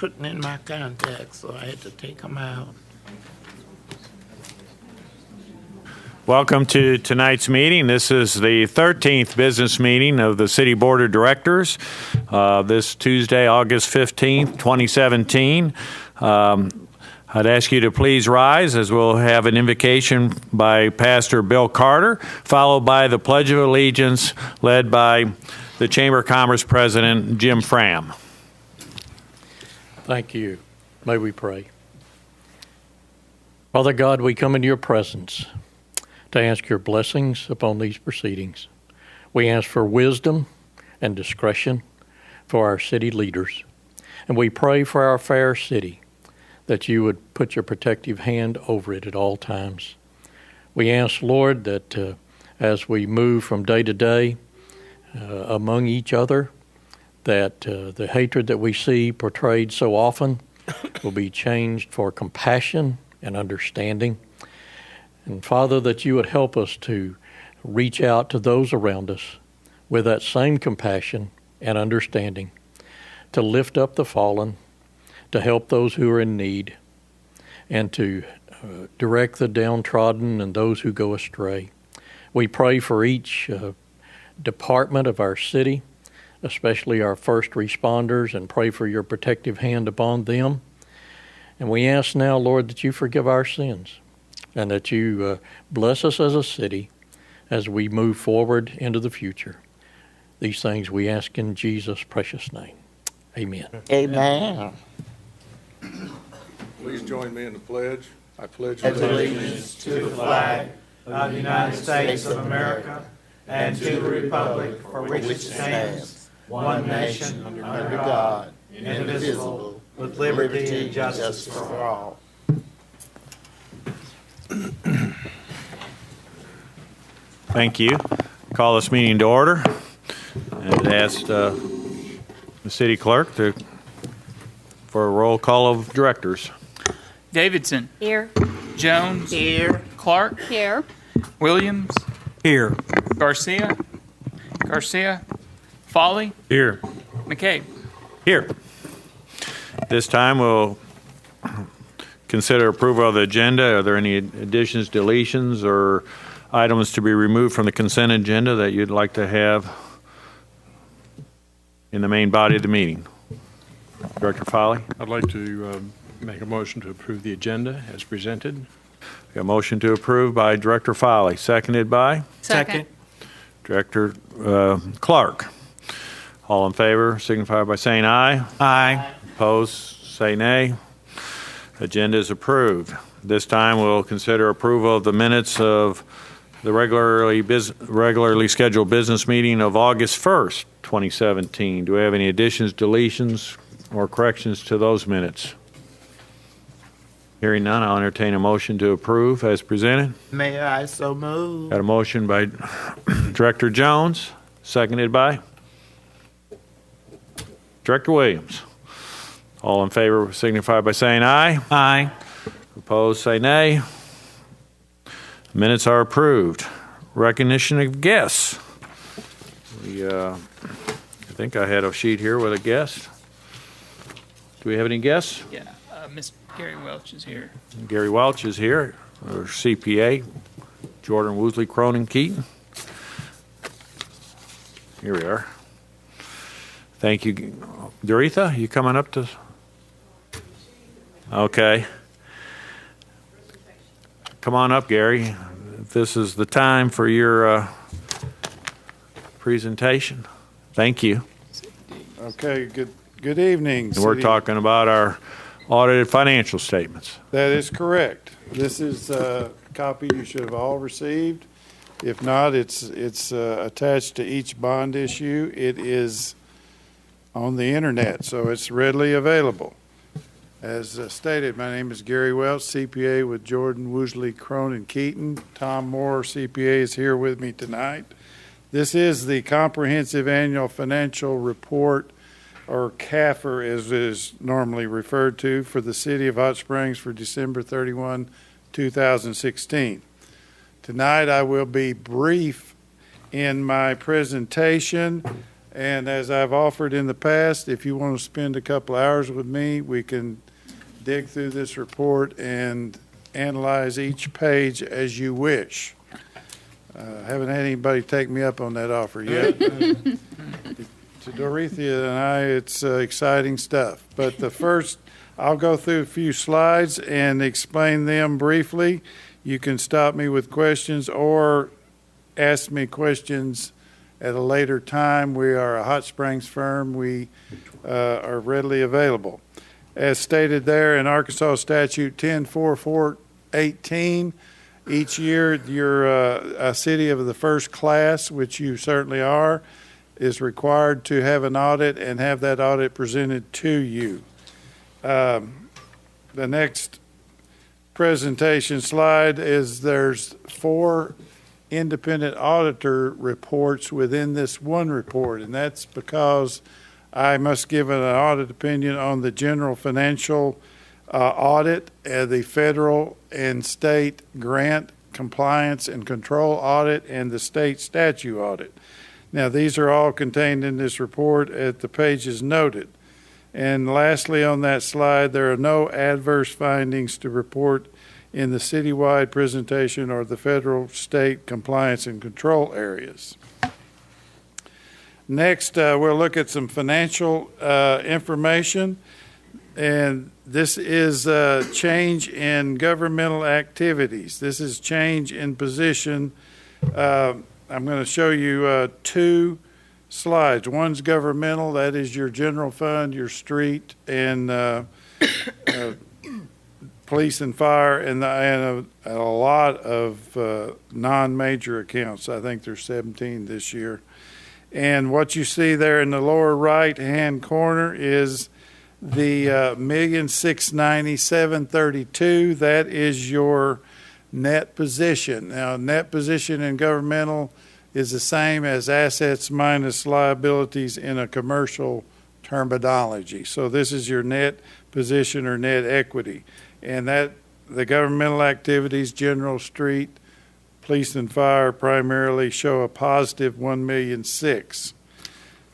putting in my contacts, so I had to take them out. Welcome to tonight's meeting. This is the 13th business meeting of the City Board of Directors. This Tuesday, August 15th, 2017. I'd ask you to please rise as we'll have an invocation by Pastor Bill Carter, followed by the Pledge of Allegiance led by the Chamber of Commerce President Jim Fram. Thank you. May we pray. Father God, we come into your presence to ask your blessings upon these proceedings. We ask for wisdom and discretion for our city leaders. And we pray for our fair city, that you would put your protective hand over it at all times. We ask, Lord, that as we move from day to day among each other, that the hatred that we see portrayed so often will be changed for compassion and understanding. And Father, that you would help us to reach out to those around us with that same compassion and understanding, to lift up the fallen, to help those who are in need, and to direct the downtrodden and those who go astray. We pray for each department of our city, especially our first responders, and pray for your protective hand upon them. And we ask now, Lord, that you forgive our sins and that you bless us as a city as we move forward into the future. These things we ask in Jesus' precious name. Amen. Amen. Please join me in the pledge. I pledge Allegiance to the flag of the United States of America and to the republic for which it stands, one nation, under God, indivisible, with liberty and justice for all. Thank you. Call this meeting to order. And ask the city clerk for a roll call of directors. Davidson. Here. Jones. Here. Clark. Here. Williams. Here. Garcia. Foley. Here. McCabe. Here. This time we'll consider approval of the agenda. Are there any additions, deletions, or items to be removed from the consent agenda that you'd like to have in the main body of the meeting? Director Foley? I'd like to make a motion to approve the agenda as presented. A motion to approve by Director Foley, seconded by Second. Director Clark. All in favor signify by saying aye. Aye. Opposed, say nay. Agenda is approved. This time we'll consider approval of the minutes of the regularly scheduled business meeting of August 1st, 2017. Do we have any additions, deletions, or corrections to those minutes? Hearing none, I'll entertain a motion to approve as presented. May I so move? Got a motion by Director Jones, seconded by Director Williams. All in favor signify by saying aye. Aye. Opposed, say nay. Minutes are approved. Recognition of guests. I think I had a sheet here with a guest. Do we have any guests? Yeah. Miss Gary Welch is here. Gary Welch is here, our CPA. Jordan Woosley, Cronin Keaton. Here we are. Thank you. Doretha, you coming up to? Okay. Come on up, Gary. This is the time for your presentation. Thank you. Okay, good evening. And we're City. talking about our audited financial statements. That is correct. This is a copy you should have all received. If not, it's attached to each bond issue. It is on the internet, so it's readily available. As stated, my name is Gary Welch, CPA with Jordan Woosley, Cronin Keaton. Tom Moore, CPA, is here with me tonight. This is the Comprehensive Annual Financial Report, or CAFR as it is normally referred to, for the City of Hot Springs for December 31, 2016. Tonight I will be brief in my presentation. And as I've offered in the past, if you want to spend a couple hours with me, we can dig through this report and analyze each page as you wish. Haven't had anybody take me up on that offer yet. To Dorothea and I, it's exciting stuff. But the first, I'll go through a few slides and explain them briefly. You can stop me with questions or ask me questions at a later time. We are a Hot Springs firm. We are readily available. As stated there in Arkansas Statute 104418, each year you're a city of the first class, which you certainly are, is required to have an audit and have that audit presented to you. The next presentation slide is there's 4 independent auditor reports within this one report, and that's because I must give an audit opinion on the general financial audit, the federal and state grant compliance and control audit, and the state statute audit. Now, these are all contained in this report at the pages noted. And lastly, on that slide, there are no adverse findings to report in the citywide presentation or the federal, state compliance and control areas. Next, we'll look at some financial information. And this is change in governmental activities. This is change in position. I'm going to show you 2 slides. One's governmental, that is your general fund, your street, and police and fire, and a lot of non-major accounts. I think there's 17 this year. And what you see there in the lower right-hand corner is the $1,697,32. That is your net position. Now, net position in governmental is the same as assets minus liabilities in a commercial terminology. So this is your net position or net equity. And that the governmental activities, general, street, police and fire primarily show a positive 1,000,006.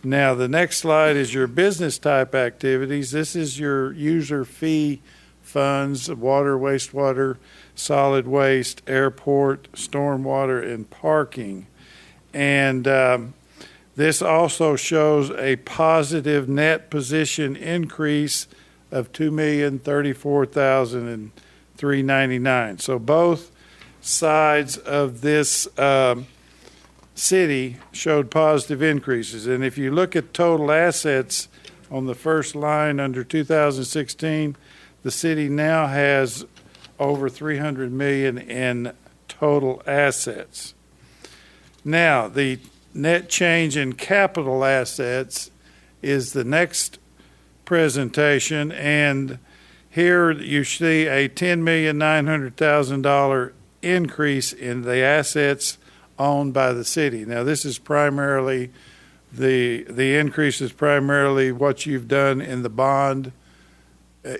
Now, the next slide is your business type activities. This is your user fee funds, water, wastewater, solid waste, airport, stormwater, and parking. And this also shows a positive net position increase of $2,034,399. So both sides of this city showed positive increases. And if you look at total assets on the first line under 2016, the city now has over $300 million in total assets. Now, the net change in capital assets is the next presentation, and here you see a $10,900,000 increase in the assets owned by the city. Now, this is primarily the increase is primarily what you've done in the bond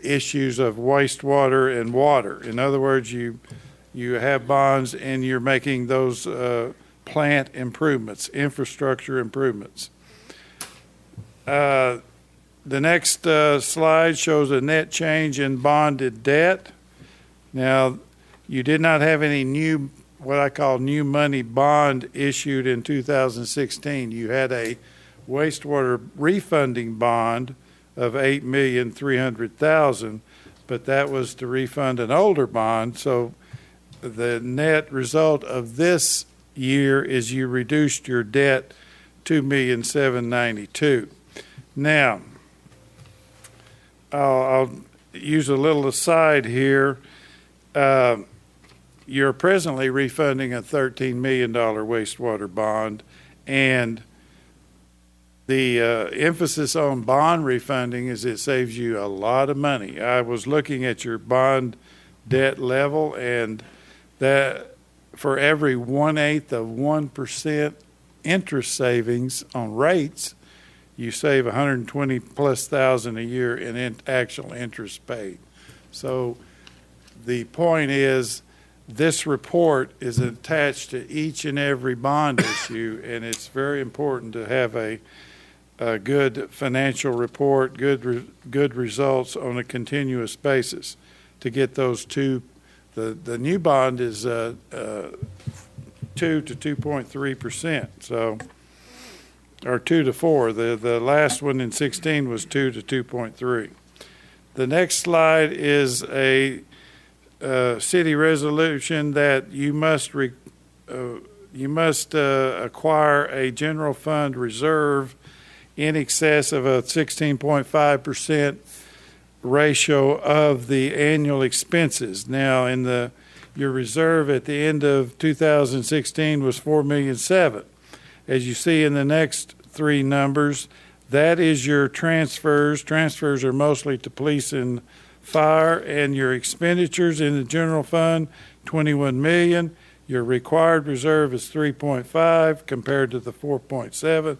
issues of wastewater and water. In other words, you have bonds and you're making those plant improvements, infrastructure improvements. The next slide shows a net change in bonded debt. Now, you did not have any new, what I call new money bond issued in 2016. You had a wastewater refunding bond of $8,300,000, but that was to refund an older bond. So the net result of this year is you reduced your debt $2,792,000. Now, I'll use a little aside here. You're presently refunding a $13 million wastewater bond, and the emphasis on bond refunding is it saves you a lot of money. I was looking at your bond debt level, and that for every 1/8 of 1% interest savings on rates, you save $120,000+ a year in actual interest paid. So the point is, this report is attached to each and every bond issue, and it's very important to have a a good financial report, good results on a continuous basis to get those two. The new bond is 2 to 2.3%, so, or 2 to 4. The last one in 16 was 2 to 2.3. The next slide is a city resolution that you must acquire a general fund reserve in excess of a 16.5% ratio of the annual expenses. Now, your reserve at the end of 2016 was $4.7 million. As you see in the next three numbers, that is your transfers. Transfers are mostly to police and fire, and your expenditures in the general fund, $21 million. Your required reserve is 3.5 compared to the 4.7,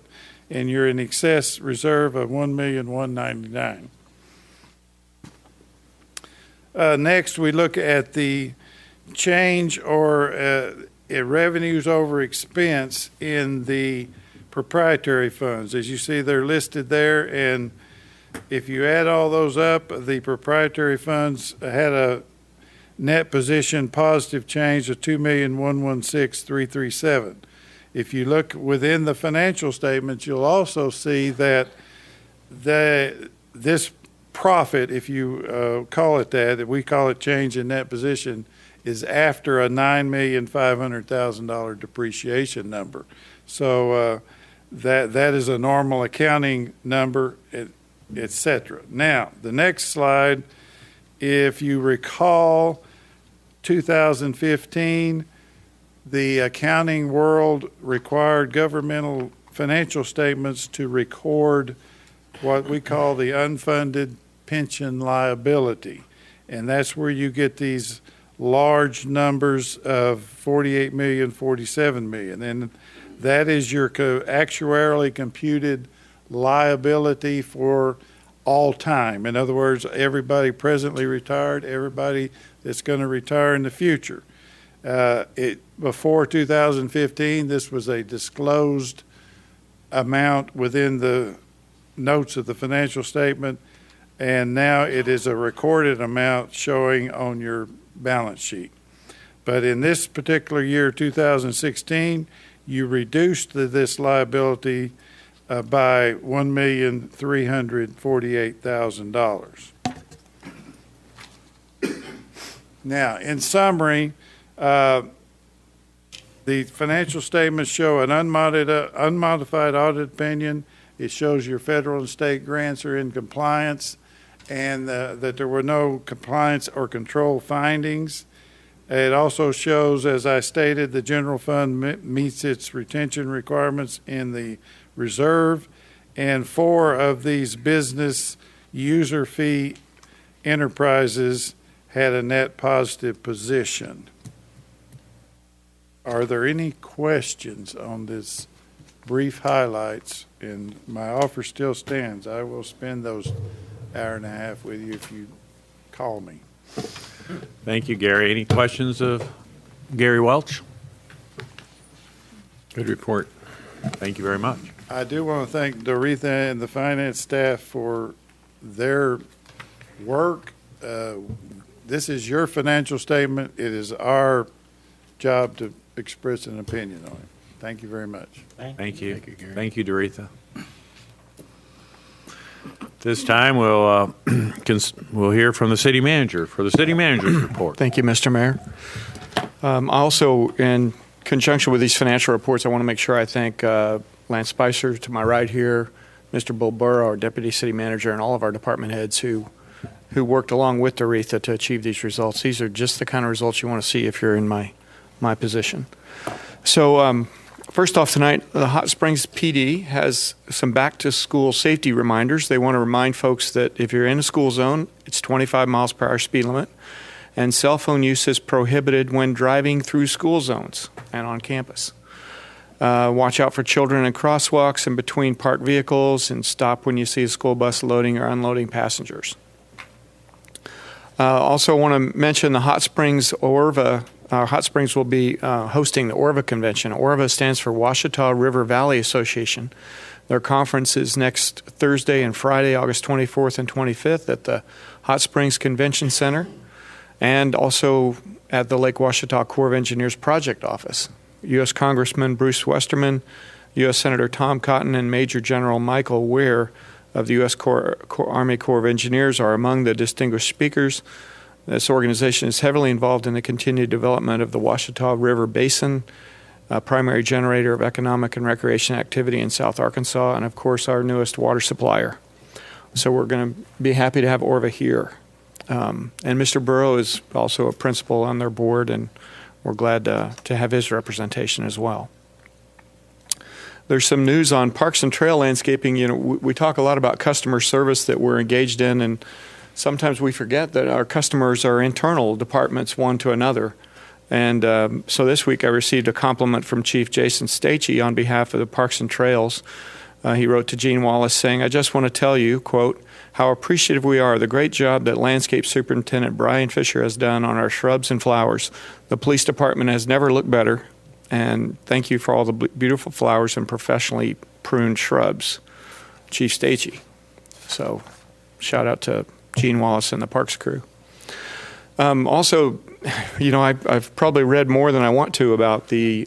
and you're in excess reserve of $1,199,000. Next, we look at the change or revenues over expense in the proprietary funds. As you see, they're listed there, and if you add all those up, the proprietary funds had a net position positive change of $2,116,337. If you look within the financial statements, you'll also see that this profit, if you call it that we call it change in net position, is after a $9,500,000 depreciation number. So that is a normal accounting number, etc. Now, the next slide, if you recall, 2015, the accounting world required governmental financial statements to record what we call the unfunded pension liability. And that's where you get these large numbers of 48 million, 47 million. And that is your actuarially computed liability for all time. In other words, everybody presently retired, everybody that's going to retire in the future. Before 2015, this was a disclosed amount within the notes of the financial statement, and now it is a recorded amount showing on your balance sheet. But in this particular year, 2016, you reduced this liability by $1,348,000. Now, in summary, the financial statements show an unmodified audit opinion. It shows your federal and state grants are in compliance, and that there were no compliance or control findings. It also shows, as I stated, the general fund meets its retention requirements in the reserve, and 4 of these business user fee enterprises had a net positive position. Are there any questions on this brief highlights? And my offer still stands. I will spend those hour and a half with you if you call me. Thank you, Gary. Any questions of Gary Welch? Good report. Thank you very much. I do want to thank Doretha and the finance staff for their work. This is your financial statement. It is our job to express an opinion on it. Thank you very much. Thank you. Thank you, Gary. Thank you, Doretha. This time, we'll hear from the city manager for the city manager's report. Thank you, Mr. Mayor. Also, in conjunction with these financial reports, I want to make sure I thank Lance Spicer to my right here, Mr. Bill Burr, our deputy city manager, and all of our department heads who worked along with Doretha to achieve these results. These are just the kind of results you want to see if you're in my position. So first off tonight, the Hot Springs PD has some back-to-school safety reminders. They want to remind folks that if you're in a school zone, it's 25 miles per hour speed limit, and cell phone use is prohibited when driving through school zones and on campus. Watch out for children in crosswalks and between parked vehicles, and stop when you see a school bus loading or unloading passengers. Also want to mention the Hot Springs ORVA. Hot Springs will be hosting the ORVA convention. ORVA stands for Ouachita River Valley Association. Their conference is next Thursday and Friday, August 24th and 25th at the Hot Springs Convention Center, and also at the Lake Ouachita Corps of Engineers Project Office. U.S. Congressman Bruce Westerman, U.S. Senator Tom Cotton, and Major General Michael Weir of the U.S. Army Corps of Engineers are among the distinguished speakers. This organization is heavily involved in the continued development of the Ouachita River Basin, a primary generator of economic and recreation activity in South Arkansas, and of course our newest water supplier. So we're going to be happy to have Orva here. And Mr. Burrow is also a principal on their board, and we're glad to have his representation as well. There's some news on parks and trail landscaping. You know, we talk a lot about customer service that we're engaged in, and sometimes we forget that our customers are internal departments one to another. And so this week I received a compliment from Chief Jason Stacey on behalf of the Parks and Trails. He wrote to Gene Wallace saying, "I just want to tell you, quote, how appreciative we are of the great job that Landscape Superintendent Brian Fisher has done on our shrubs and flowers. The police department has never looked better, and thank you for all the beautiful flowers and professionally pruned shrubs." Chief Stacey. So shout out to Gene Wallace and the Parks crew. Also, you know, I've probably read more than I want to about the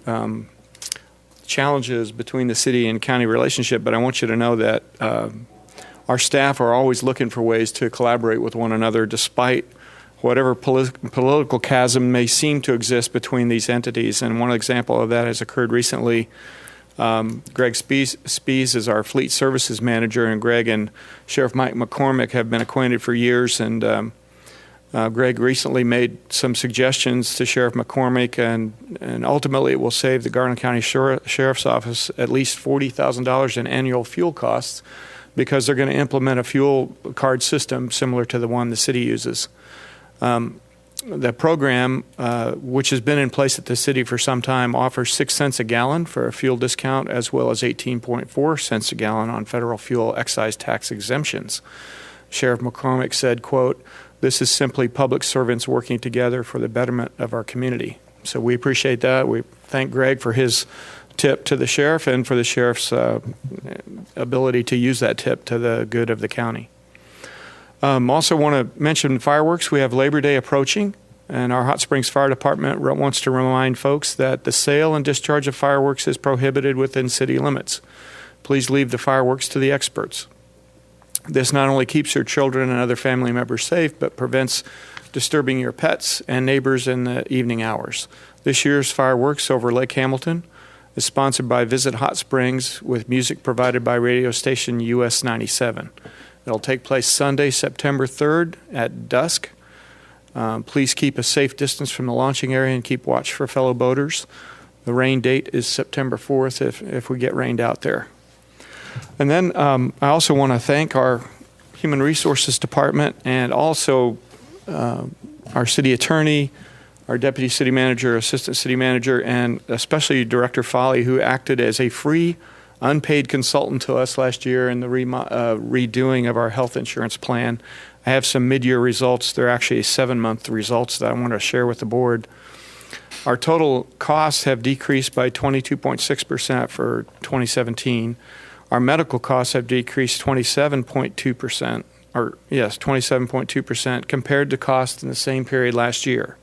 challenges between the city and county relationship, but I want you to know that our staff are always looking for ways to collaborate with one another despite whatever political chasm may seem to exist between these entities. And one example of that has occurred recently. Greg Spies is our fleet services manager, and Greg and Sheriff Mike McCormick have been acquainted for years, and Greg recently made some suggestions to Sheriff McCormick, and ultimately it will save the Garland County Sheriff's Office at least $40,000 in annual fuel costs, because they're going to implement a fuel card system similar to the one the city uses. The program, which has been in place at the city for some time, offers 6 cents a gallon for a fuel discount, as well as 18.4 cents a gallon on federal fuel excise tax exemptions. Sheriff McCormick said, quote, "This is simply public servants working together for the betterment of our community." So we appreciate that. We thank Greg for his tip to the sheriff and for the sheriff's ability to use that tip to the good of the county. Also want to mention fireworks. We have Labor Day approaching, and our Hot Springs Fire Department wants to remind folks that the sale and discharge of fireworks is prohibited within city limits. Please leave the fireworks to the experts. This not only keeps your children and other family members safe, but prevents disturbing your pets and neighbors in the evening hours. This year's fireworks over Lake Hamilton is sponsored by Visit Hot Springs, with music provided by radio station US 97. It'll take place Sunday, September 3rd at dusk. Please keep a safe distance from the launching area and keep watch for fellow boaters. The rain date is September 4th if we get rained out there. And then I also want to thank our Human Resources Department, and also our city attorney, our deputy city manager, assistant city manager, and especially Director Foley, who acted as a free, unpaid consultant to us last year in the redoing of our health insurance plan. I have some mid-year results. They're actually 7-month results that I want to share with the board. Our total costs have decreased by 22.6% for 2017. Our medical costs have decreased 27.2%, or yes, 27.2% compared to costs in the same period last year.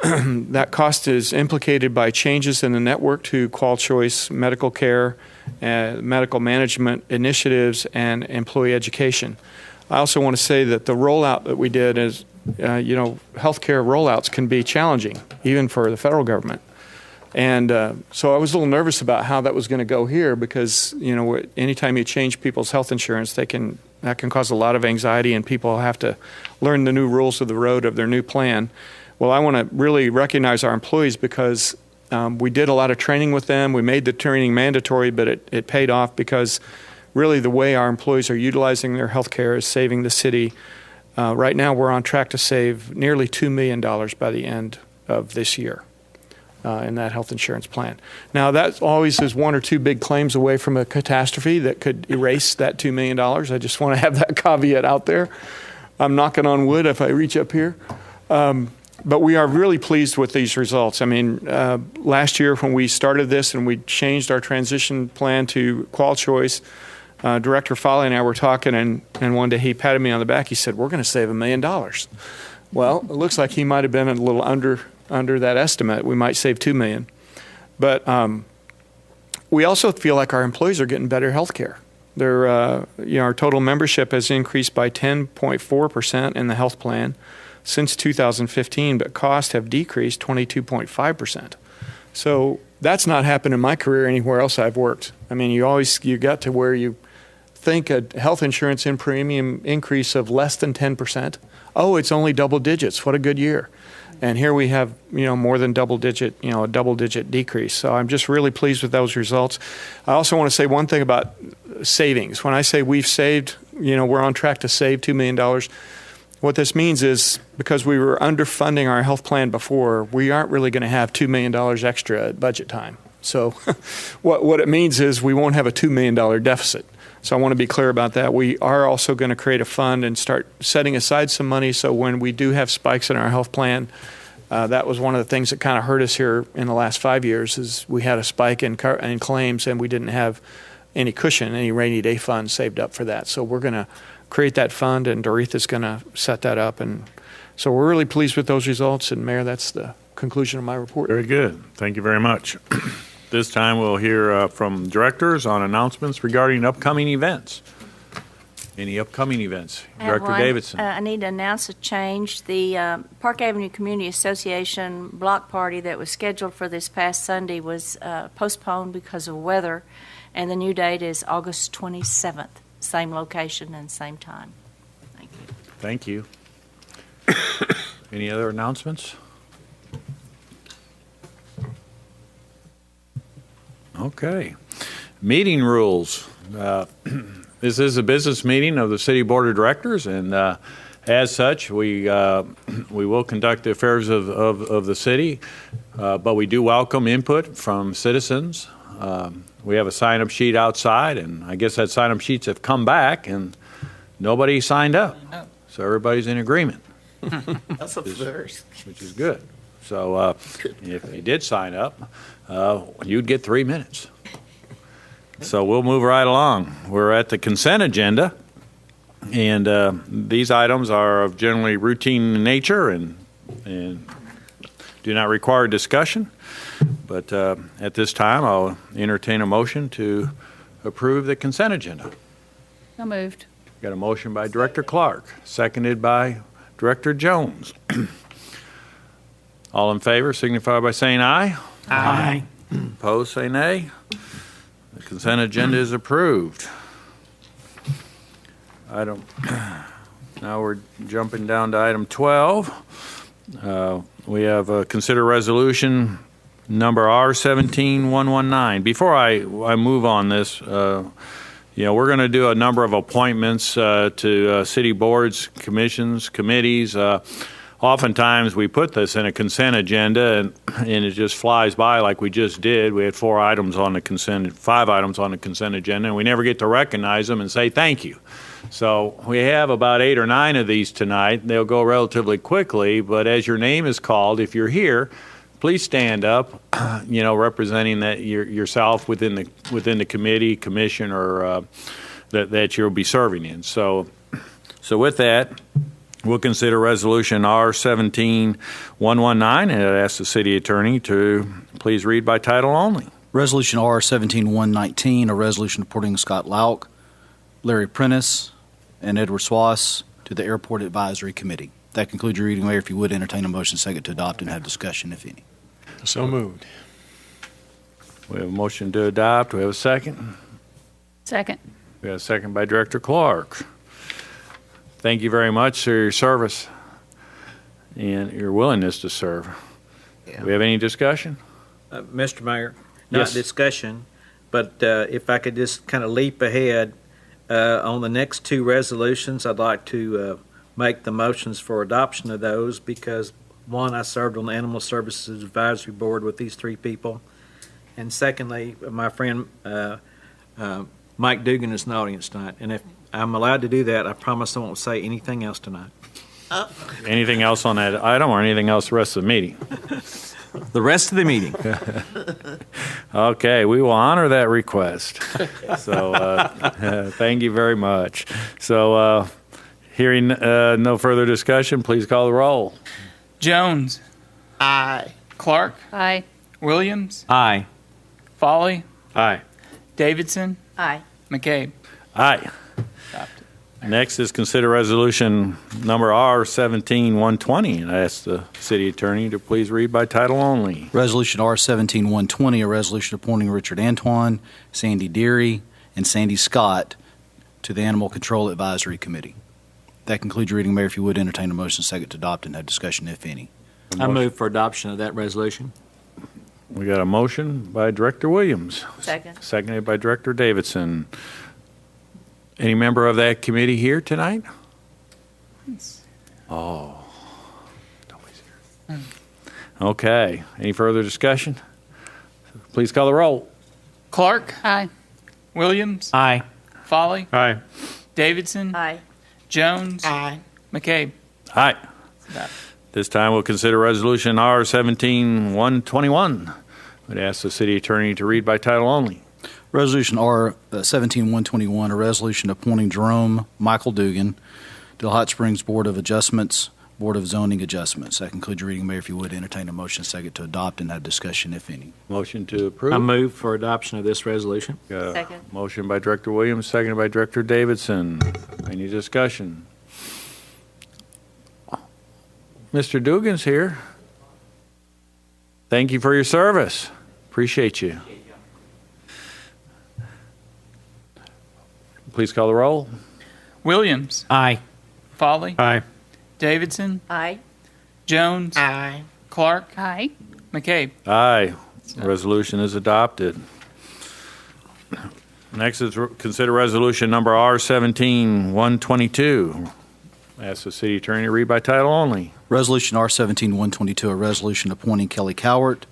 That cost is implicated by changes in the network to QualChoice medical care, medical management initiatives, and employee education. I also want to say that the rollout that we did is, healthcare rollouts can be challenging, even for the federal government. And so I was a little nervous about how that was going to go here, because, anytime you change people's health insurance, that can cause a lot of anxiety, and people have to learn the new rules of the road of their new plan. Well, I want to really recognize our employees, because we did a lot of training with them. We made the training mandatory, but it paid off, because really the way our employees are utilizing their health care is saving the city. Right now we're on track to save nearly $2 million by the end of this year in that health insurance plan. Now, that always is one or two big claims away from a catastrophe that could erase that $2 million. I just want to have that caveat out there. I'm knocking on wood if I reach up here. But we are really pleased with these results. I mean, last year when we started this and we changed our transition plan to Qual Choice, Director Foley and I were talking, and one day he patted me on the back. He said, "We're going to save $1 million." Well, it looks like he might have been a little under that estimate. We might save $2 million. But we also feel like our employees are getting better health care. Our total membership has increased by 10.4% in the health plan since 2015, but costs have decreased 22.5%. So that's not happened in my career anywhere else I've worked. I mean, you got to where you think a health insurance in premium increase of less than 10%. Oh, it's only double digits. What a good year. And here we have, more than a double-digit decrease. So I'm just really pleased with those results. I also want to say one thing about savings. When I say we've saved, we're on track to save $2 million. What this means is because we were underfunding our health plan before, we aren't really going to have $2 million extra at budget time. So what it means is we won't have a $2 million deficit. So I want to be clear about that. We are also going to create a fund and start setting aside some money so when we do have spikes in our health plan, that was one of the things that kind of hurt us here in the last 5 years is we had a spike in claims and we didn't have any cushion, any rainy day fund saved up for that. So we're going to create that fund and Doretha's going to set that up. And so we're really pleased with those results. And Mayor, that's the conclusion of my report. Very good. Thank you very much. This time we'll hear from directors on announcements regarding upcoming events. Any upcoming events? I have Director one. Davidson. I need to announce a change. The Park Avenue Community Association block party that was scheduled for this past Sunday was postponed because of weather, and the new date is August 27th, same location and same time. Thank you. Thank you. Any other announcements? Okay. Meeting rules. This is a business meeting of the City Board of Directors, and as such, we will conduct the affairs of the city, but we do welcome input from citizens. We have a sign-up sheet outside, and I guess that sign-up sheets have come back, and nobody signed up. So everybody's in agreement. That's a first. Which is good. So if you did sign up, you'd get 3 minutes. So we'll move right along. We're at the consent agenda, and these items are of generally routine nature and do not require discussion. But at this time, I'll entertain a motion to approve the consent agenda. So moved. Got a motion by Director Clark, seconded by Director Jones. All in favor signify by saying aye. Aye. Opposed, say nay. The consent agenda is approved. Now we're jumping down to item 12. We have consider resolution number R17119. Before I move on this, we're going to do a number of appointments to city boards, commissions, committees. Oftentimes we put this in a consent agenda and it just flies by like we just did. We had 5 items on the consent agenda, and we never get to recognize them and say thank you. So we have about 8 or 9 of these tonight. They'll go relatively quickly, but as your name is called, if you're here, please stand up, representing that yourself within the committee, commission, or that you'll be serving in. So with that, we'll consider resolution R17119, and I ask the city attorney to please read by title only. Resolution R17119, a resolution appointing Scott Lauk, Larry Prentice, and Edward Swass to the Airport Advisory Committee. That concludes your reading, Mayor. If you would entertain a motion second to adopt and have discussion, if any. So moved. We have a motion to adopt. We have a second. Second. We have a second by Director Clark. Thank you very much for your service and your willingness to serve. Do we have any discussion? Mr. Mayor, not Yes. discussion, but if I could just kind of leap ahead on the next 2 resolutions, I'd like to make the motions for adoption of those because, one, I served on the Animal Services Advisory Board with these 3 people, and secondly, my friend Mike Dugan is in the audience tonight, and if I'm allowed to do that, I promise I won't say anything else tonight. Anything else on that item or anything else the rest of the meeting? The rest of the meeting. Okay, we will honor that request. So thank you very much. So hearing no further discussion, please call the roll. Jones. Aye. Clark. Aye. Williams. Aye. Folly. Aye. Davidson. Aye. McCabe. Aye. Adopted. Next is consider resolution number R17-120. And I ask the city attorney to please read by title only. Resolution R17-120, a resolution appointing Richard Antoine, Sandy Deary, and Sandy Scott to the Animal Control Advisory Committee. That concludes your reading, Mayor. If you would entertain a motion second to adopt and have discussion, if any. I move for adoption of that resolution. We got a motion by Director Williams, Second. seconded by Director Davidson. Any member of that committee here tonight? Oh. Nobody's here. Okay. Any further discussion? Please call the roll. Clark. Aye. Williams. Aye. Folly. Aye. Davidson. Aye. Jones. Aye. McCabe. Aye. Adopted. This time we'll consider resolution R17-121. Would ask the city attorney to read by title only. Resolution R17-121, a resolution appointing Jerome Michael Dugan to the Hot Springs Board of Adjustments, Board of Zoning Adjustments. That concludes your reading, Mayor. If you would entertain a motion second to adopt and have discussion, if any. Motion to approve. I move for adoption of this resolution. Got a Second. Motion by Director Williams, seconded by Director Davidson. Any discussion? Mr. Dugan's here. Thank you for your service. Appreciate you. Please call the roll. Williams. Aye. Folly. Aye. Davidson. Aye. Jones. Aye. Clark. Aye. McCabe. Aye. Resolution is adopted. Next is consider resolution number R17-122. Ask the city attorney to read by title only. Resolution R17-122, a resolution appointing Kelly Cowart,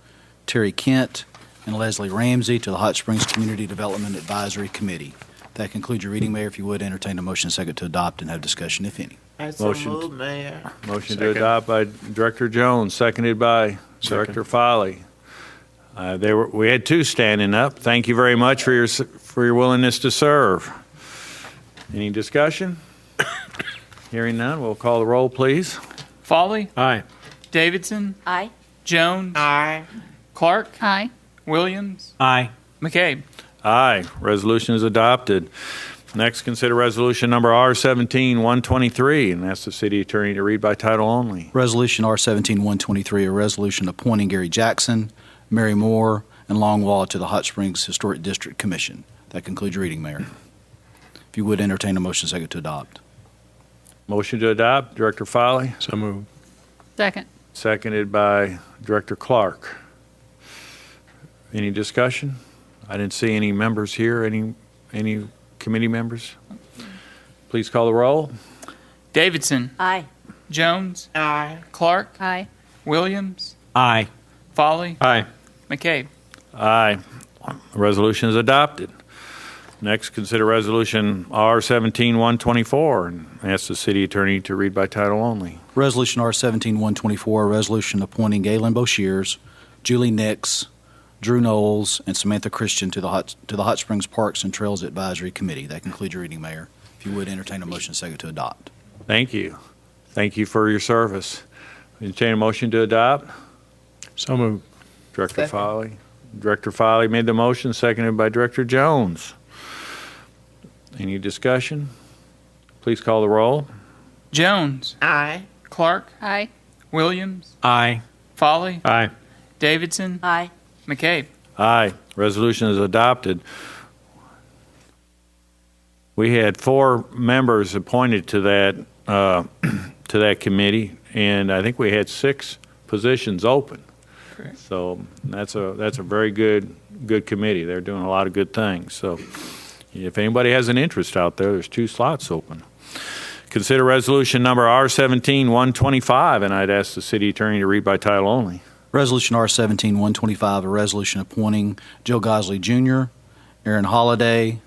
Terry Kent, and Leslie Ramsey to the Hot Springs Community Development Advisory Committee. That concludes your reading, Mayor. If you would entertain a motion second to adopt and have discussion, if any. I so Motion. move, Mayor. Motion to adopt by Director Jones, seconded by Director Foley. We had two standing up. Thank you very much for your willingness to serve. Any discussion? Hearing none, we'll call the roll, please. Folly. Aye. Davidson. Aye. Jones. Aye. Clark. Aye. Williams. Aye. McCabe. Aye. Resolution is adopted. Next, consider resolution number R17-123, and ask the city attorney to read by title only. Resolution R17-123, a resolution appointing Gary Jackson, Mary Moore, and Longwall to the Hot Springs Historic District Commission. That concludes your reading, Mayor. If you would entertain a motion second to adopt. Motion to adopt, Director Foley, So moved. Second. seconded by Director Clark. Any discussion? I didn't see any members here. Any committee members? Please call the roll. Davidson. Aye. Jones. Aye. Clark. Aye. Williams. Aye. Folly. Aye. McCabe. Aye. Resolution is adopted. Next, consider resolution R17-124, and ask the city attorney to read by title only. Resolution R17-124, a resolution appointing Galen Boshears, Julie Nix, Drew Knowles, and Samantha Christian to the Hot Springs Parks and Trails Advisory Committee. That concludes your reading, Mayor. If you would entertain a motion second to adopt. Thank you. Thank you for your service. Entertain a motion to adopt. So moved. Director Second. Foley. Director Foley made the motion, seconded by Director Jones. Any discussion? Please call the roll. Jones. Aye. Clark. Aye. Williams. Aye. Folly. Aye. Davidson. Aye. McCabe. Aye. Resolution is adopted. We had 4 members appointed to that committee, and I think we had 6 positions open. Correct. So that's a very good committee. They're doing a lot of good things. So if anybody has an interest out there, there's 2 slots open. Consider resolution number R17-125, and I'd ask the city attorney to read by title only. Resolution R17-125, a resolution appointing Joe Gosley Jr., Aaron Holliday,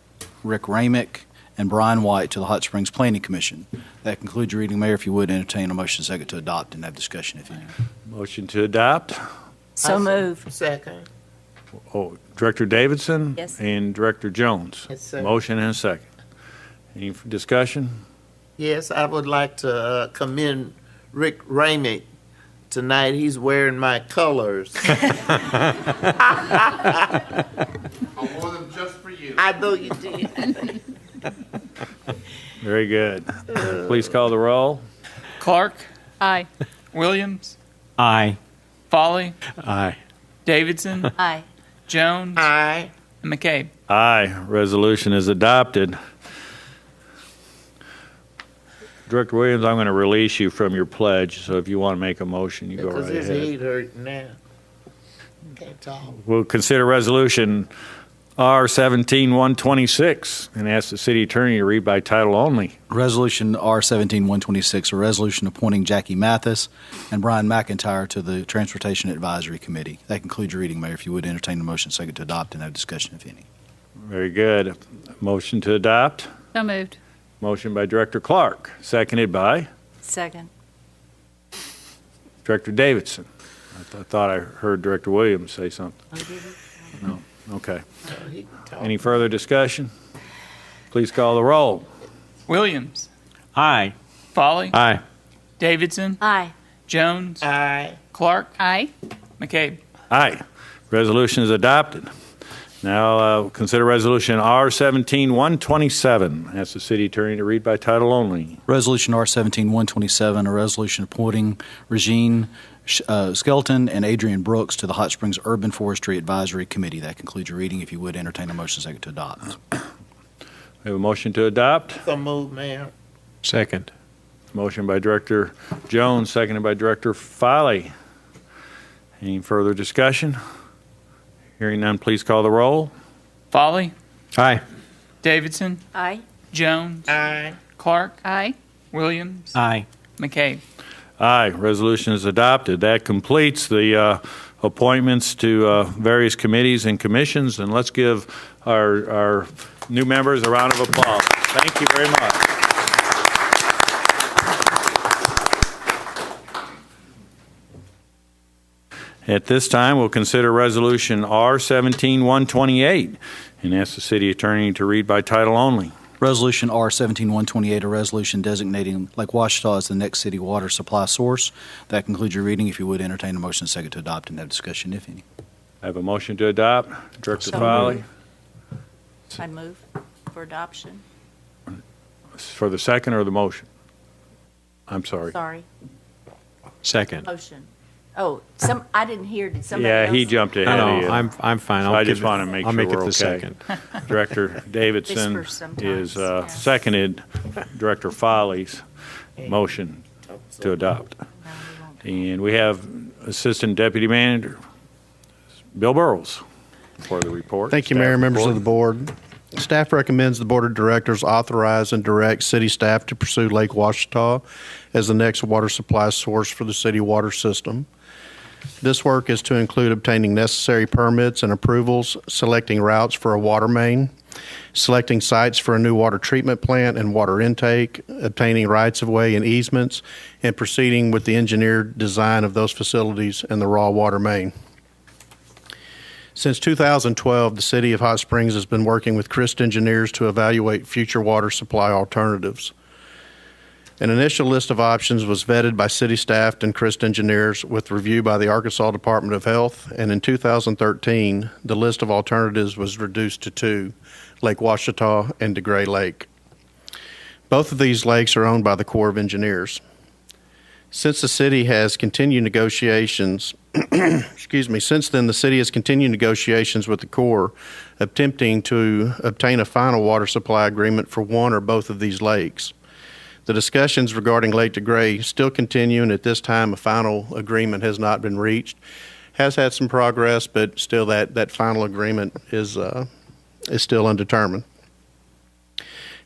Rick Ramick, and Brian White to the Hot Springs Planning Commission. That concludes your reading, Mayor. If you would entertain a motion second to adopt and have discussion, if any. Motion to adopt. So moved. Second. Oh, Director Davidson? Yes. And Director Jones? Yes, sir. Motion and a second. Any discussion? Yes, I would like to commend Rick Ramey tonight. He's wearing my colors. I wore them just for you. I know you did. Very good. Please call the roll. Clark, Aye. Williams, Aye. Folly, Aye. Davidson, Aye. Jones, Aye. and McCabe. Aye. Resolution is adopted. Director Williams, I'm going to release you from your pledge, so if you want to make a motion, you go Because right his ahead. head hurting now. Can't talk. We'll consider Resolution R-17-126 and ask the city attorney to read by title only. Resolution R-17-126, a resolution appointing Jackie Mathis and Brian McIntyre to the Transportation Advisory Committee. That concludes your reading, Mayor. If you would entertain a motion second to adopt and have discussion, if any. Very good. Motion to adopt. So moved. Motion by Director Clark, seconded by Second. Director Davidson. I thought I heard Director Williams say something. Oh, did he? No. Okay. No, he can talk. Any further discussion? Please call the roll. Williams, Aye. Folly, Aye. Davidson, Aye. Jones, Aye. Clark, Aye. McCabe. Aye. Resolution is adopted. Now consider Resolution R-17-127. Ask the city attorney to read by title only. Resolution R-17-127, a resolution appointing Regine Skelton and Adrian Brooks to the Hot Springs Urban Forestry Advisory Committee. That concludes your reading. If you would entertain a motion second to adopt. We have a motion to adopt. So move, Mayor. Second. Motion by Director Jones, seconded by Director Foley. Any further discussion? Hearing none, please call the roll. Folly, Aye. Davidson, Aye. Jones, Aye. Clark, Aye. Williams, Aye. McCabe. Aye, resolution is adopted. That completes the appointments to various committees and commissions, and let's give our new members a round of applause. Thank you very much. At this time, we'll consider Resolution R-17-128 and ask the city attorney to read by title only. Resolution R-17-128, a resolution designating Lake Washita as the next city water supply source. That concludes your reading. If you would entertain a motion second to adopt and have discussion, if any. I have a motion to adopt. Director So Foley, I move for adoption. for the second or the motion? I'm sorry. Sorry. Second. Motion. Oh, I didn't hear. Did somebody else? Yeah, he jumped ahead No, of you. I'm fine. So I'll I just give it- want to make I'll sure make it we're the okay. second. Director Davidson Whisper sometimes, is yeah. seconded Director Foley's motion to adopt. No, we won't. And we have Assistant Deputy Manager Bill Burrows for the report. Thank you, Staff Mayor, members of the report. board. Staff recommends the Board of Directors authorize and direct city staff to pursue Lake Washita as the next water supply source for the city water system. This work is to include obtaining necessary permits and approvals, selecting routes for a water main, selecting sites for a new water treatment plant and water intake, obtaining rights-of-way and easements, and proceeding with the engineered design of those facilities and the raw water main. Since 2012, the City of Hot Springs has been working with Christ Engineers to evaluate future water supply alternatives. An initial list of options was vetted by city staff and Christ Engineers with review by the Arkansas Department of Health, and in 2013, the list of alternatives was reduced to two, Lake Washita and DeGray Lake. Both of these lakes are owned by the Corps of Engineers. Since the city has continued negotiations, since then the city has continued negotiations with the Corps, attempting to obtain a final water supply agreement for one or both of these lakes. The discussions regarding Lake DeGray still continue, and at this time a final agreement has not been reached. Has had some progress, but still that final agreement is still undetermined.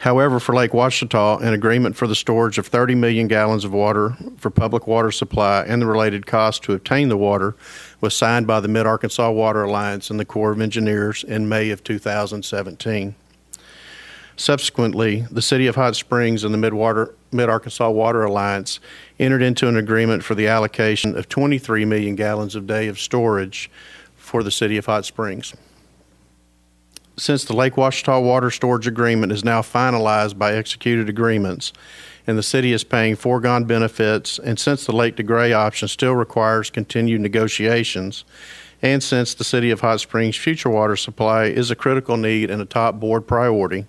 However, for Lake Washita, an agreement for the storage of 30 million gallons of water for public water supply and the related cost to obtain the water was signed by the Mid-Arkansas Water Alliance and the Corps of Engineers in May of 2017. Subsequently, the City of Hot Springs and the Mid-Arkansas Water Alliance entered into an agreement for the allocation of 23 million gallons a day of storage for the City of Hot Springs. Since the Lake Ouachita Water Storage Agreement is now finalized by executed agreements, and the city is paying foregone benefits, and since the Lake DeGray option still requires continued negotiations, and since the City of Hot Springs' future water supply is a critical need and a top board priority,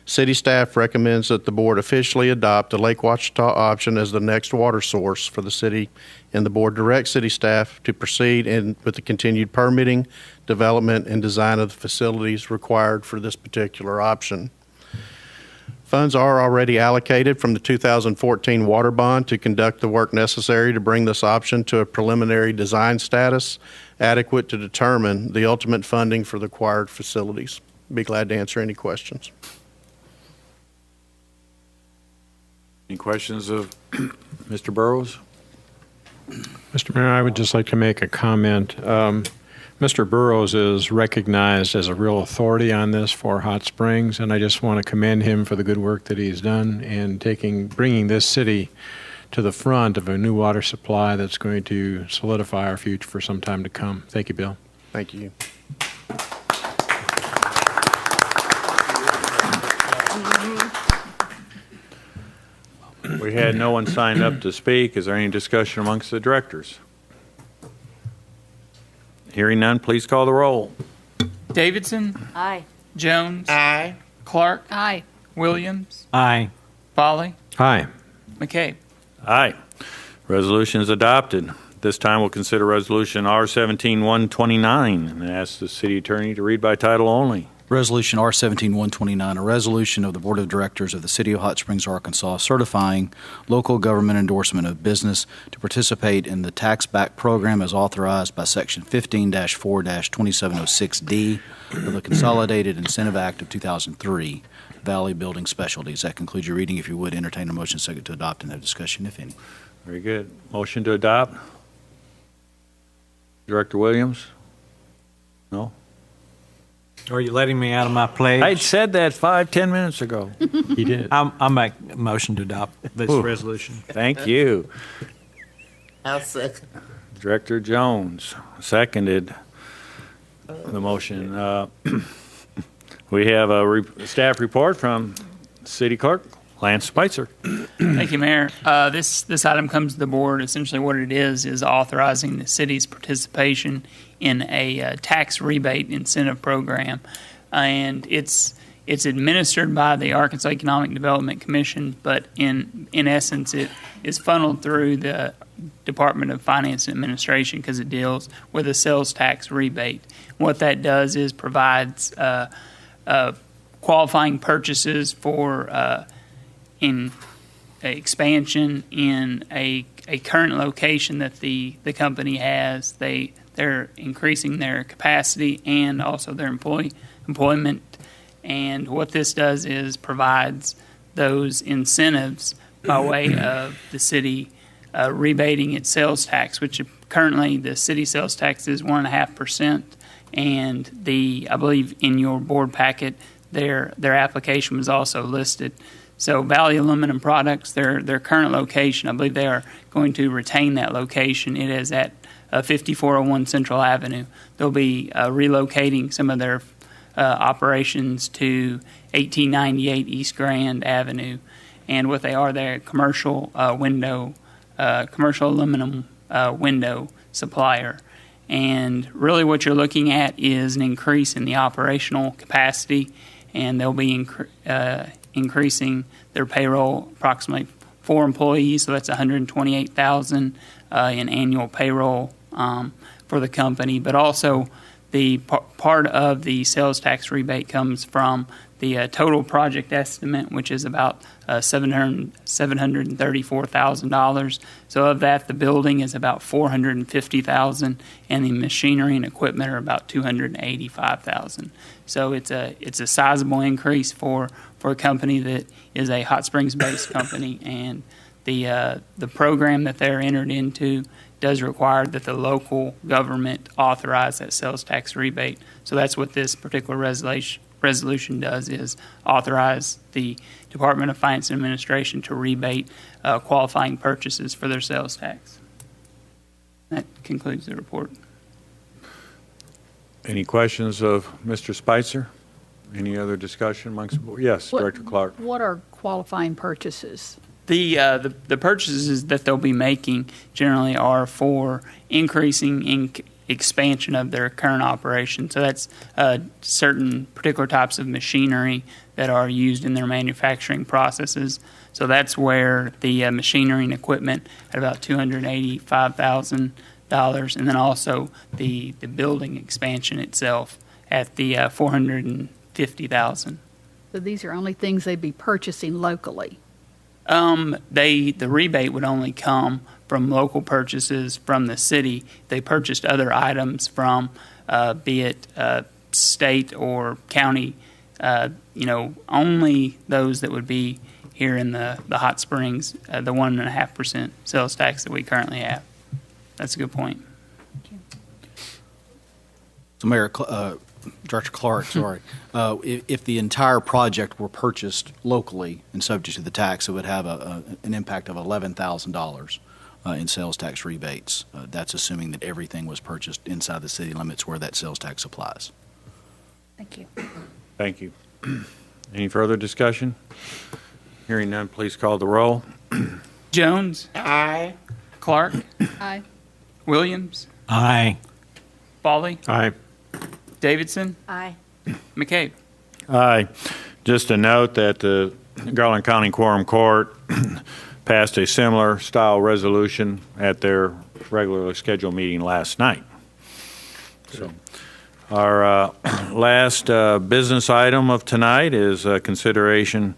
city staff recommends that the board officially adopt the Lake Ouachita option as the next water source for the city, and the board directs city staff to proceed with the continued permitting, development, and design of the facilities required for this particular option. Funds are already allocated from the 2014 water bond to conduct the work necessary to bring this option to a preliminary design status adequate to determine the ultimate funding for the required facilities. Be glad to answer any questions. Any questions of Mr. Burrows? Mr. Mayor, I would just like to make a comment. Mr. Burrows is recognized as a real authority on this for Hot Springs, and I just want to commend him for the good work that he's done in bringing this city to the front of a new water supply that's going to solidify our future for some time to come. Thank you, Bill. Thank you. We had no one signed up to speak. Is there any discussion amongst the directors? Hearing none, please call the roll. Davidson. Aye. Jones. Aye. Clark. Aye. Williams. Aye. Folly. Aye. McCabe. Aye. Resolution is adopted. This time we'll consider Resolution R-17-129 and ask the city attorney to read by title only. Resolution R-17-129, a resolution of the Board of Directors of the City of Hot Springs, Arkansas, certifying local government endorsement of business to participate in the tax back program as authorized by Section 15-4-2706D of the Consolidated Incentive Act of 2003, Valley Building Specialties. That concludes your reading. If you would, entertain a motion second to adopt and have discussion, if any. Very good. Motion to adopt? Director Williams? No? Are you letting me out of my pledge? I said that 5-10 minutes ago. He did. I'll make a motion to adopt this resolution. Thank you. I'll second. Director Jones seconded the motion. We have a staff report from City Clerk Lance Spicer. Thank you, Mayor. This item comes to the board. Essentially what it is authorizing the city's participation in a tax rebate incentive program. And it's administered by the Arkansas Economic Development Commission, but in essence it is funneled through the Department of Finance and Administration because it deals with a sales tax rebate. What that does is provides qualifying purchases for in expansion in a current location that the company has. They're increasing their capacity and also their employment. And what this does is provides those incentives by way of the city rebating its sales tax, which currently the city sales tax is 1.5%. And I believe in your board packet, their application was also listed. So Valley Aluminum Products, their current location, I believe they are going to retain that location. It is at 5401 Central Avenue. They'll be relocating some of their operations to 1898 East Grand Avenue. And what they are, they're a commercial aluminum window supplier. And really what you're looking at is an increase in the operational capacity, and they'll be increasing their payroll approximately 4 employees, so that's $128,000 in annual payroll for the company. But also the part of the sales tax rebate comes from the total project estimate, which is about $734,000. So of that, the building is about $450,000, and the machinery and equipment are about $285,000. So it's a sizable increase for a company that is a Hot Springs-based company, and the program that they're entered into does require that the local government authorize that sales tax rebate. So that's what this particular resolution does is authorize the Department of Finance and Administration to rebate qualifying purchases for their sales tax. That concludes the report. Any questions of Mr. Spicer? Any other discussion amongst the board? Yes, Director Clark. What are qualifying purchases? The purchases that they'll be making generally are for increasing in expansion of their current operation. So that's certain particular types of machinery that are used in their manufacturing processes. So that's where the machinery and equipment at about $285,000, and then also the building expansion itself at the $450,000. So these are only things they'd be purchasing locally. The rebate would only come from local purchases from the city. They purchased other items from, be it state or county, only those that would be here in the Hot Springs, the 1.5% sales tax that we currently have. That's a good point. So, Mayor, Director Clark, sorry. If the entire project were purchased locally and subject to the tax, it would have an impact of $11,000 in sales tax rebates. That's assuming that everything was purchased inside the city limits where that sales tax applies. Thank you. Thank you. Any further discussion? Hearing none, please call the roll. Jones, Aye. Clark, Aye. Williams, Aye. Foley, Aye. Davidson, Aye. McCabe. Aye. Just a note that the Garland County Quorum Court passed a similar style resolution at their regularly scheduled meeting last night. So, our last business item of tonight is consideration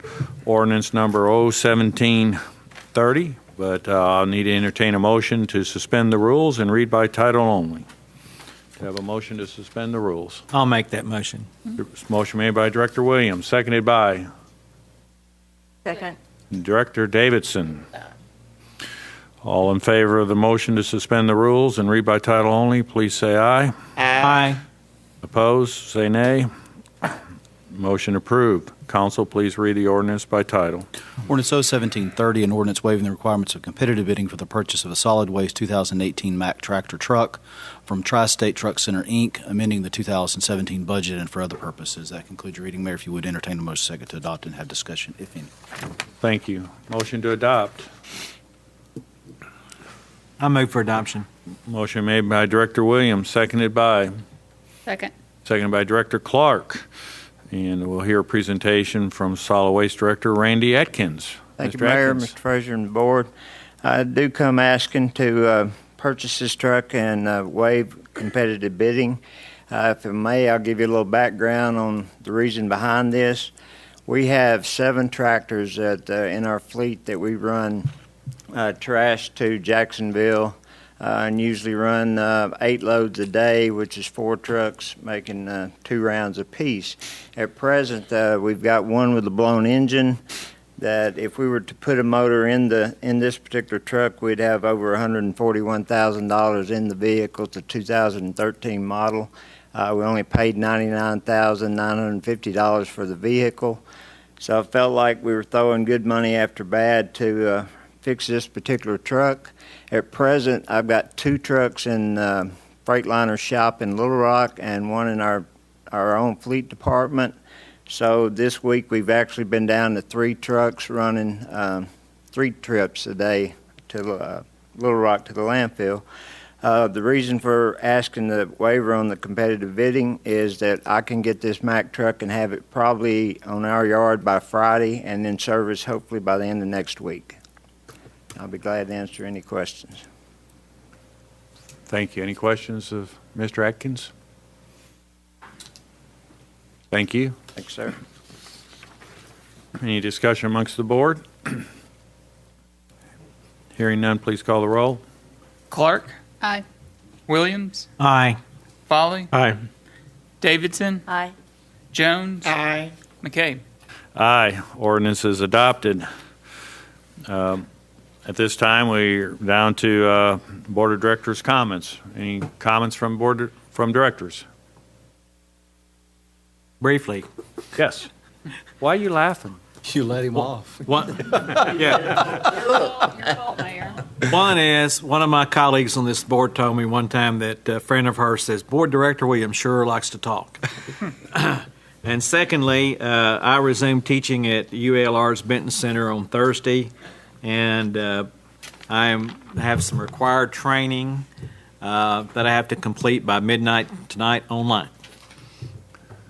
ordinance number 01730, but I'll need to entertain a motion to suspend the rules and read by title only. Do you have a motion to suspend the rules? I'll make that motion. Motion made by Director Williams, seconded by Second. Director Davidson. All in favor of the motion to suspend the rules and read by title only, please say aye. Aye. Opposed, say nay. Motion approved. Council, please read the ordinance by title. Ordinance 01730, an ordinance waiving the requirements of competitive bidding for the purchase of a solid waste 2018 Mack tractor truck from Tri-State Truck Center, Inc., amending the 2017 budget and for other purposes. That concludes your reading, Mayor. If you would entertain a motion second to adopt and have discussion, if any. Thank you. Motion to adopt. I move for adoption. Motion made by Director Williams, seconded by Director Clark. And we'll hear a presentation from Solid Waste Director Randy Atkins. Thank you, Mr. Mayor, Atkins. Mr. Frazier, and the board. I do come asking to purchase this truck and waive competitive bidding. If I may, I'll give you a little background on the reason behind this. We have 7 tractors in our fleet that we run trash to Jacksonville and usually run 8 loads a day, which is 4 trucks making 2 rounds apiece. At present, we've got one with a blown engine that if we were to put a motor in this particular truck, we'd have over $141,000 in the vehicle. It's a 2013 model. We only paid $99,950 for the vehicle. So I felt like we were throwing good money after bad to fix this particular truck. At present, I've got 2 trucks in Freightliner shop in Little Rock and one in our own fleet department. So this week we've actually been down to 3 trucks running 3 trips a day to Little Rock to the landfill. The reason for asking the waiver on the competitive bidding is that I can get this Mack truck and have it probably on our yard by Friday and then service hopefully by the end of next week. I'll be glad to answer any questions. Thank you. Any questions of Mr. Atkins? Thank you. Thanks, sir. Any discussion amongst the board? Hearing none, please call the roll. Clark, Aye. Williams, Aye. Foley, Aye. Davidson, Aye. Jones, Aye. McCabe. Aye. Ordinance is adopted. At this time, we're down to Board of Directors' comments. Any comments from Directors? Briefly. Yes. Why are you laughing? You let him off. One, yeah. One is, one of my colleagues on this board told me one time that a friend of hers says, Board Director Williams sure likes to talk. And secondly, I resumed teaching at ULR's Benton Center on Thursday, and I have some required training that I have to complete by midnight tonight online.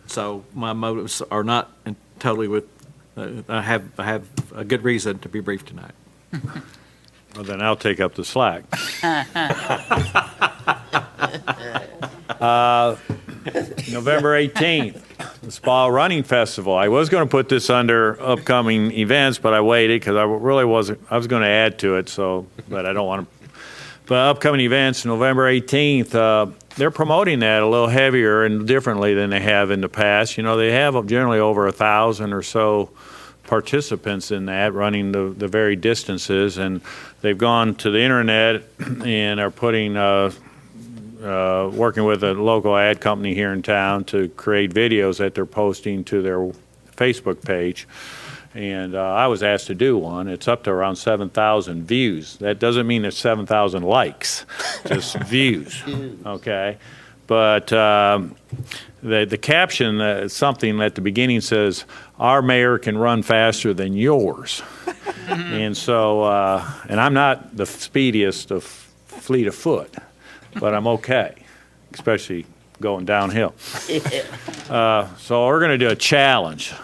So my motives are not totally with. I have a good reason to be brief tonight. Well, then I'll take up the slack. November 18th, the Spa Running Festival. I was going to put this under upcoming events, but I waited because I really wasn't. I was going to add to it, but I don't want to. But upcoming events, November 18th, they're promoting that a little heavier and differently than they have in the past. You know, they have generally over 1,000 or so participants in that, running the varied distances, and they've gone to the internet and are putting, working with a local ad company here in town to create videos that they're posting to their Facebook page. And I was asked to do one. It's up to around 7,000 views. That doesn't mean it's 7,000 likes, just views, okay? But the caption, something at the beginning says, our mayor can run faster than yours. And so, and I'm not the speediest of fleet of foot, but I'm okay, especially going downhill. So we're going to do a challenge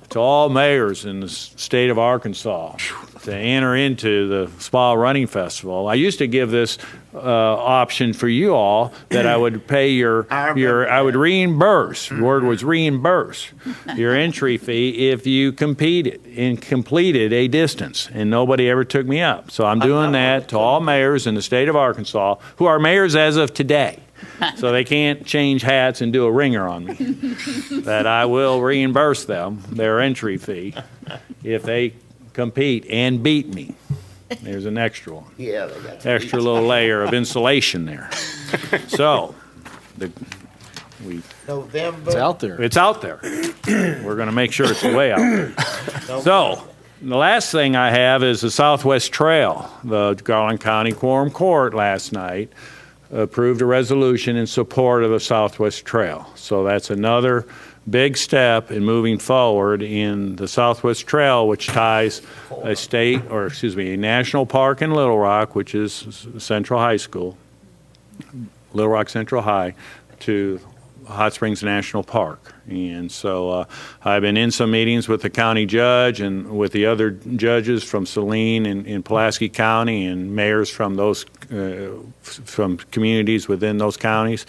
to all mayors in the state of Arkansas to enter into the Spa Running Festival. I used to give this option for you all that I would pay I would reimburse, the word was reimburse, your entry fee if you competed and completed a distance, and nobody ever took me up. So I'm doing that to all mayors in the state of Arkansas who are mayors as of today. So they can't change hats and do a ringer on me. That I will reimburse them their entry fee if they compete and beat me. There's an extra one. Yeah, they got Extra little layer of insulation there. So, November. It's out there. it's out there. We're going to make sure it's way out there. So, the last thing I have is the Southwest Trail. The Garland County Quorum Court last night approved a resolution in support of the Southwest Trail. So that's another big step in moving forward in the Southwest Trail, which ties a national park in Little Rock, which is Central High School, Little Rock Central High, to Hot Springs National Park. And so I've been in some meetings with the county judge and with the other judges from Saline and Pulaski County and mayors from those from communities within those counties.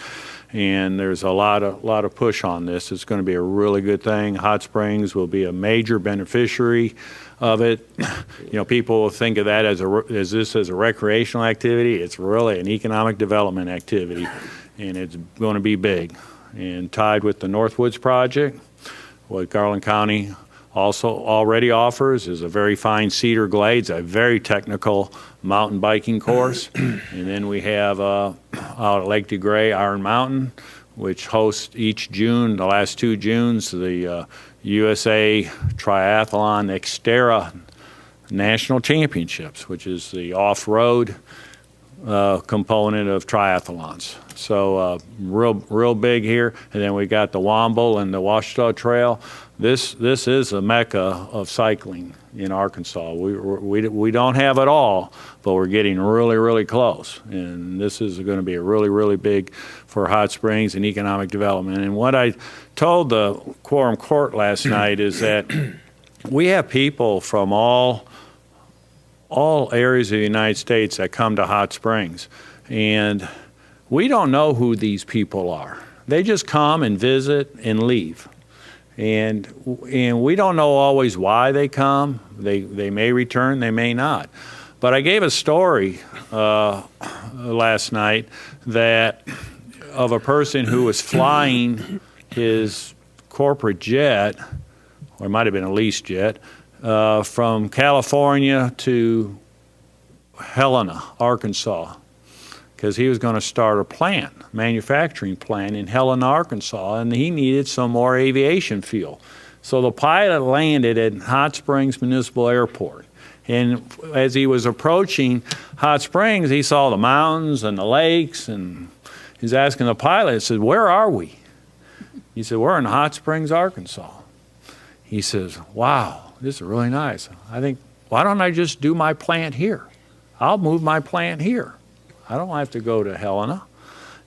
And there's a lot of push on this. It's going to be a really good thing. Hot Springs will be a major beneficiary of it. You know, people think of that as a recreational activity. It's really an economic development activity, and it's going to be big. And tied with the Northwoods project, what Garland County also already offers is a very fine Cedar Glades, a very technical mountain biking course. And then we have out at Lake DeGray, Iron Mountain, which hosts each June, the last 2 Junes, the USA Triathlon Xterra National Championships, which is the off-road component of triathlons. So real big here. And then we got the Womble and the Ouachita Trail. This is a mecca of cycling in Arkansas. We don't have it all, but we're getting really close. And this is going to be a really big for Hot Springs and economic development. And what I told the Quorum Court last night is that we have people from all areas of the United States that come to Hot Springs. And we don't know who these people are. They just come and visit and leave. And we don't know always why they come. They may return, they may not. But I gave a story last night of a person who was flying his corporate jet, or it might have been a leased jet, from California to Helena, Arkansas. because he was going to start a manufacturing plant in Helena, Arkansas, and he needed some more aviation fuel. So the pilot landed at Hot Springs Municipal Airport. And as he was approaching Hot Springs, he saw the mountains and the lakes, and he's asking the pilot, he said, "Where are we?" He said, "We're in Hot Springs, Arkansas." He says, "Wow, this is really nice. I think, why don't I just do my plant here? I'll move my plant here. I don't have to go to Helena."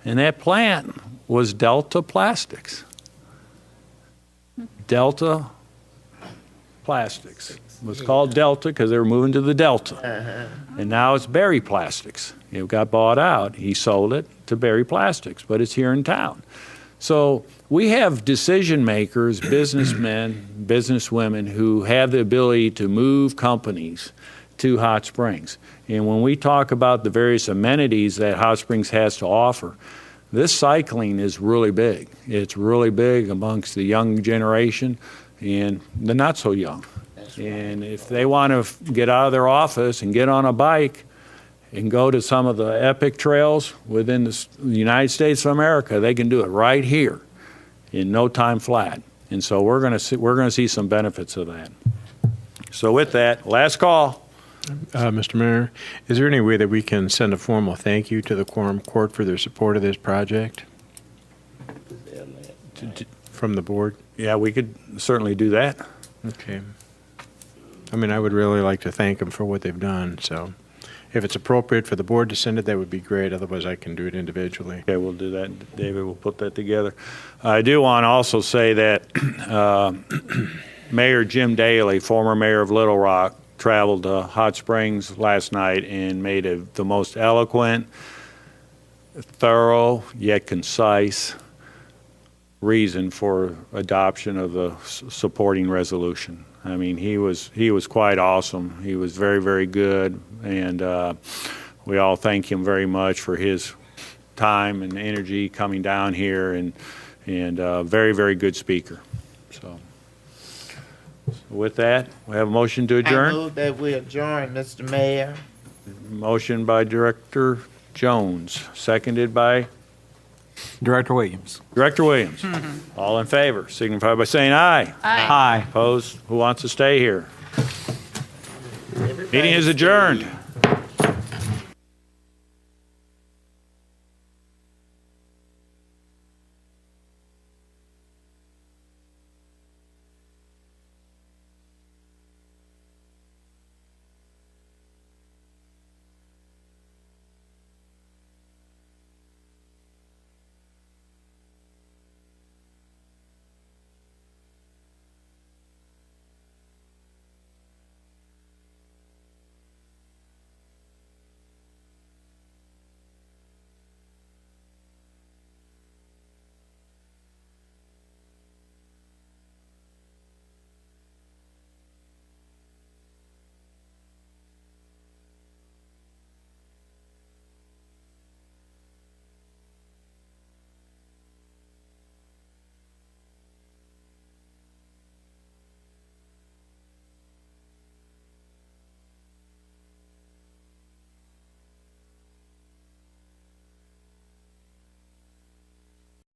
And that plant was Delta Plastics. Delta Plastics. It was called Delta because they were moving to the Delta. And now it's Berry Plastics. It got bought out. He sold it to Berry Plastics, but it's here in town. So we have decision makers, businessmen, businesswomen who have the ability to move companies to Hot Springs. And when we talk about the various amenities that Hot Springs has to offer, this cycling is really big. It's really big amongst the young generation and the not so young. And if they want to get out of their office and get on a bike and go to some of the epic trails within the United States of America, they can do it right here in no time flat. And so we're going to see some benefits of that. So with that, last call. Mr. Mayor, is there any way that we can send a formal thank you to the Quorum Court for their support of this project from the board? Yeah, we could certainly do that. Okay. I mean, I would really like to thank them for what they've done. So if it's appropriate for the board to send it, that would be great. Otherwise, I can do it individually. Okay, we'll do that. David, we'll put that together. I do want to also say that Mayor Jim Daly, former mayor of Little Rock, traveled to Hot Springs last night and made the most eloquent, thorough, yet concise reason for adoption of the supporting resolution. I mean, he was quite awesome. He was very, very good, and we all thank him very much for his time and energy coming down here, and very, very good speaker. So with that, we have a motion to I adjourn. move that we adjourn, Mr. Mayor. Motion by Director Jones, seconded by Director Williams. Director Williams. All in favor, signify by saying aye. Aye. Opposed? Who wants to stay here? Meeting is adjourned.